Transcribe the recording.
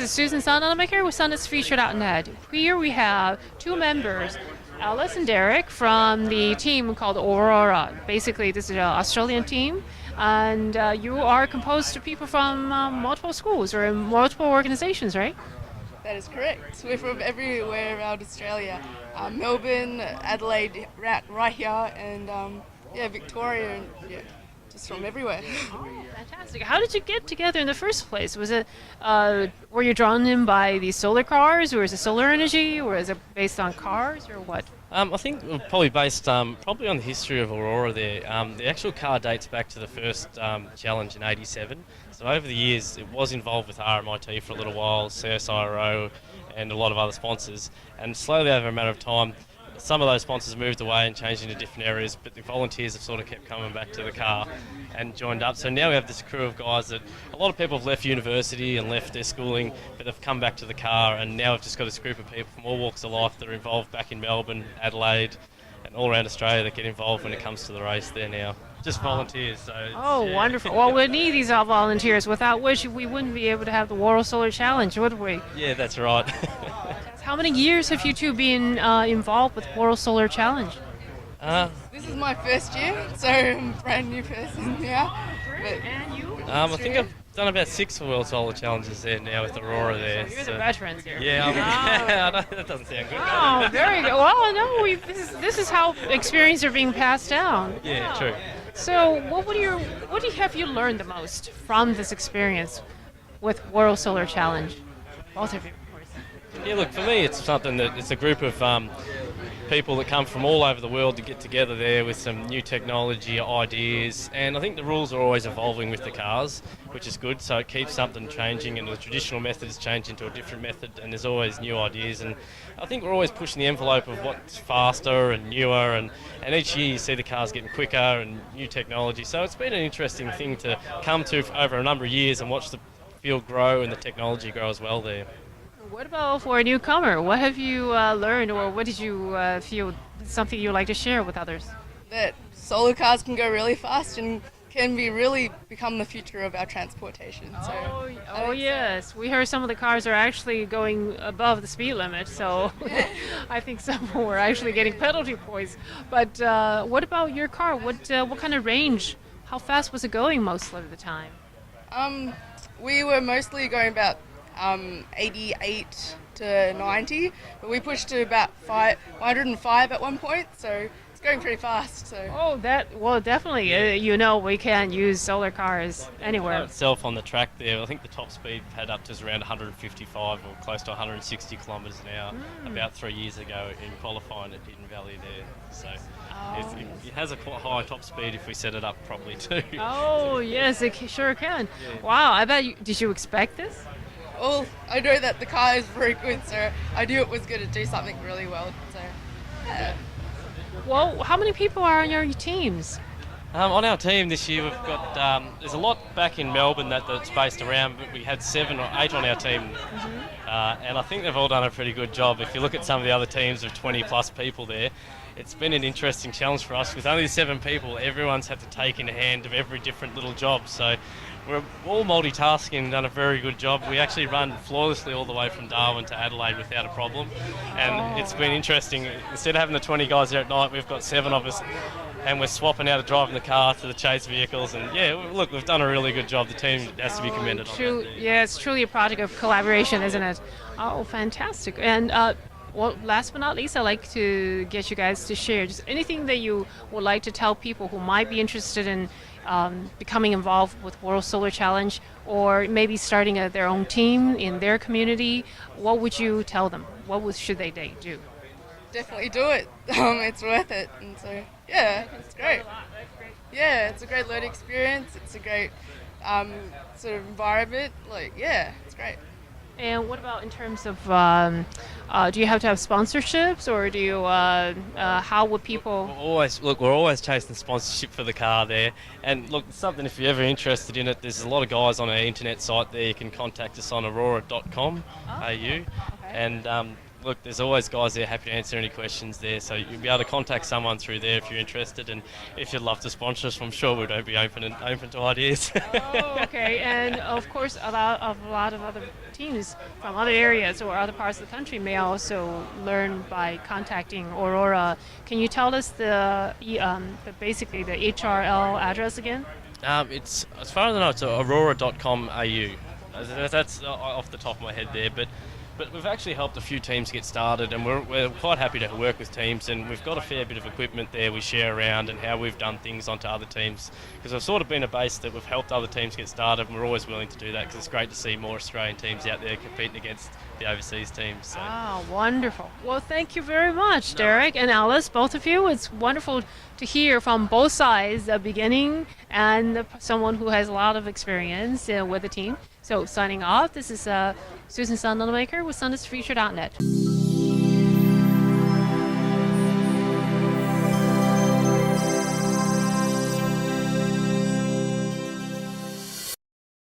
is Susan Sun Nunamaker with sunisthefuture.net. Here we have two members, Alice and Derek, from the team called Aurora. Basically, this is an Australian team, and you are composed of people from multiple schools or multiple organizations, right? That is correct. We're from everywhere around Australia. Melbourne, Adelaide, right here, and Victoria, and just from everywhere. Fantastic. How did you get together in the first place? Was it, were you drawn in by these solar cars, or is it solar energy, or is it based on cars, or what? I think we're probably based probably on the history of Aurora there. The actual car dates back to the first challenge in '87. So over the years, it was involved with RMIT for a little while, CSIRO, and a lot of other sponsors. And slowly over a matter of time, some of those sponsors moved away and changed into different areas, but the volunteers have sort of kept coming back to the car and joined up. So now we have this crew of guys that a lot of people have left university and left their schooling, but they've come back to the car, and now we've just got this group of people from all walks of life that are involved back in Melbourne, Adelaide, and all around Australia that get involved when it comes to the race there now. Just volunteers. So wonderful. Well, we need these volunteers, without which we wouldn't be able to have the World Solar Challenge, would we? Yeah, that's right. How many years have you two been involved with World Solar Challenge? This is my first year, so I'm a brand new person here. And you? I think I've done about 6 World Solar Challenges there now with Aurora there. So you're the veterans here. Yeah, I know, that doesn't sound good. Oh, very good. Well, no, this is how experience are being passed down. Yeah, true. So, what have you learned the most from this experience with World Solar Challenge? Both of you, of course. Yeah, look, for me, it's something that it's a group of people that come from all over the world to get together there with some new technology, ideas, and I think the rules are always evolving with the cars, which is good, so it keeps something changing, and the traditional method is changing to a different method, and there's always new ideas, and I think we're always pushing the envelope of what's faster and newer, and each year you see the cars getting quicker and new technology, so it's been an interesting thing to come to over a number of years and watch the field grow and the technology grow as well there. What about for a newcomer? What have you learned, or what did you feel something you'd like to share with others? That solar cars can go really fast and can really become the future of our transportation. So, Yes, we heard some of the cars are actually going above the speed limit, so I think some were actually getting penalty points. But what about your car? What kind of range? How fast was it going most of the time? We were mostly going about 88 to 90, but we pushed to about 105 at one point, so it's going pretty fast. So. Definitely. We can't use solar cars anywhere. Itself on the track there, I think the top speed had up to around 155 or close to 160 kilometres an hour about 3 years ago in qualifying at Hidden Valley there. So it has a quite high top speed if we set it up properly too. Oh, yes, it sure can. Yeah. Wow, I bet you, did you expect this? Well, I know that the car is very good, so I knew it was going to do something really well. So, yeah. Well, how many people are on your teams? On our team this year, we've got there's a lot back in Melbourne that's based around, but we had 7 or 8 on our team, and I think they've all done a pretty good job. If you look at some of the other teams of 20 plus people there, it's been an interesting challenge for us. With only 7 people, everyone's had to take in hand of every different little job. So we're all multitasking and done a very good job. We actually run flawlessly all the way from Darwin to Adelaide without a problem. And it's been interesting. Instead of having the 20 guys there at night, we've got 7 of us, and we're swapping out of driving the car to the chase vehicles. And yeah, look, we've done a really good job. The team has to be commended on that. Yeah, it's truly a project of collaboration, isn't it? Oh, fantastic. And well, last but not least, I'd like to get you guys to share just anything that you would like to tell people who might be interested in becoming involved with World Solar Challenge, or maybe starting their own team in their community. What would you tell them? Should they do? Definitely do it. It's worth it. And so, yeah, it's great. Yeah, it's a great learning experience. It's a great sort of environment. It's great. And what about in terms of, do you have to have sponsorships, or do you, how would people... We're always chasing sponsorship for the car there. And look, something, if you're ever interested in it, there's a lot of guys on our internet site there. You can contact us on aurora.com.au. Okay. And look, there's always guys there happy to answer any questions there, so you'll be able to contact someone through there if you're interested, and if you'd love to sponsor us, I'm sure we don't be open to ideas. Oh, okay. And of course, a lot of other teams from other areas or other parts of the country may also learn by contacting Aurora. Can you tell us basically the HRL address again? It's, as far as I know, it's aurora.com.au. That's off the top of my head there, but we've actually helped a few teams get started, and we're quite happy to work with teams, and we've got a fair bit of equipment there we share around, and how we've done things onto other teams, because we've sort of been a base that we've helped other teams get started, and we're always willing to do that because it's great to see more Australian teams out there competing against the overseas teams. So. Ah, wonderful. Well, thank you very much, Derek and Alice, both of you. It's wonderful to hear from both sides, the beginning and someone who has a lot of experience with the team. So signing off, this is Susan Sun Nunamaker with sunisthefuture.net.